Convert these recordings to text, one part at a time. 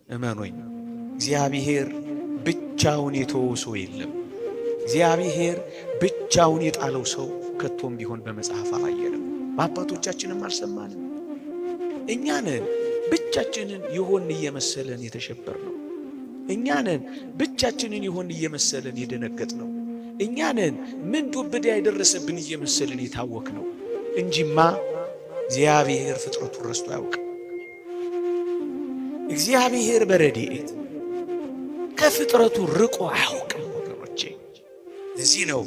እመኑኝ እግዚአብሔር ብቻውን የተወው ሰው የለም። እግዚአብሔር ብቻውን የጣለው ሰው ከቶም ቢሆን በመጽሐፍ አላየንም፣ በአባቶቻችንም አልሰማንም። እኛ ነን ብቻችንን ይሆን እየመሰለን የተሸበርነው። እኛ ነን ብቻችንን ይሆን እየመሰለን የደነገጥነው። እኛ ነን ምን ዱብዳ የደረሰብን እየመሰለን የታወክነው እንጂማ እግዚአብሔር ፍጥረቱን ረስቶ አያውቅም። እግዚአብሔር በረድኤት ከፍጥረቱ ርቆ አያውቅም ወገኖቼ። ለዚህ ነው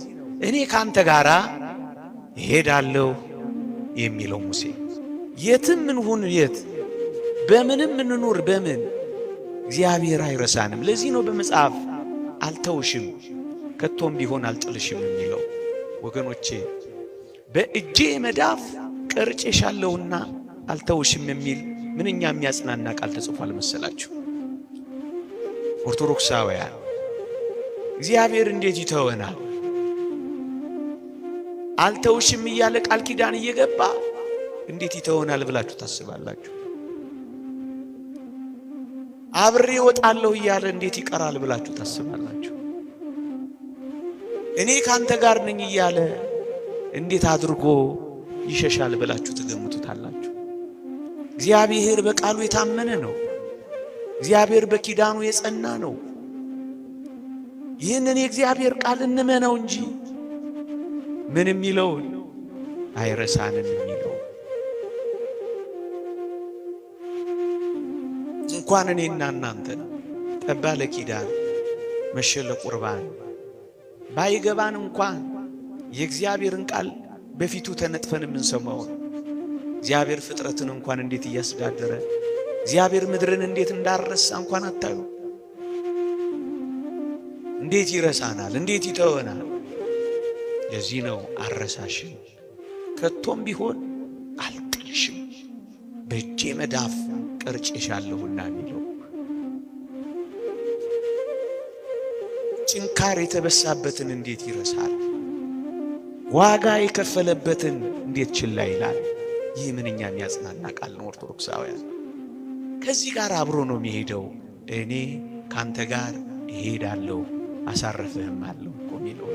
እኔ ካንተ ጋር እሄዳለሁ የሚለው ሙሴ። የትም እንሁን የት፣ በምንም እንኑር በምን እግዚአብሔር አይረሳንም። ለዚህ ነው በመጽሐፍ አልተውሽም ከቶም ቢሆን አልጥልሽም የሚለው ወገኖቼ። በእጄ መዳፍ ቀርጬሻለሁና አልተውሽም የሚል ምንኛ የሚያጽናና ቃል ተጽፏል መሰላችሁ? ኦርቶዶክሳውያን እግዚአብሔር እንዴት ይተወናል? አልተውሽም እያለ ቃል ኪዳን እየገባ እንዴት ይተወናል ብላችሁ ታስባላችሁ? አብሬ ወጣለሁ እያለ እንዴት ይቀራል ብላችሁ ታስባላችሁ? እኔ ካንተ ጋር ነኝ እያለ እንዴት አድርጎ ይሸሻል ብላችሁ ትገምቱታላችሁ? እግዚአብሔር በቃሉ የታመነ ነው። እግዚአብሔር በኪዳኑ የጸና ነው። ይህንን የእግዚአብሔር ቃል እንመነው እንጂ ምን የሚለውን አይረሳንም የሚለው እንኳን እኔና እናንተ ጠባ ለኪዳን መሸለ ቁርባን ባይገባን እንኳን የእግዚአብሔርን ቃል በፊቱ ተነጥፈን የምንሰማው እግዚአብሔር ፍጥረትን እንኳን እንዴት እያስተዳደረ እግዚአብሔር ምድርን እንዴት እንዳረሳ እንኳን አታዩ። እንዴት ይረሳናል? እንዴት ይተወናል? ለዚህ ነው አረሳሽም ከቶም ቢሆን አልጥልሽም በእጄ መዳፍ ቀርጬሻለሁና የሚለው። ጭንካር የተበሳበትን እንዴት ይረሳል? ዋጋ የከፈለበትን እንዴት ችላ ይላል? ይህ ምንኛ የሚያጽናና ቃል ነው ኦርቶዶክሳውያን። ከዚህ ጋር አብሮ ነው የሚሄደው። እኔ ካንተ ጋር እሄዳለሁ አሳርፍህም አለው እኮ የሚለው።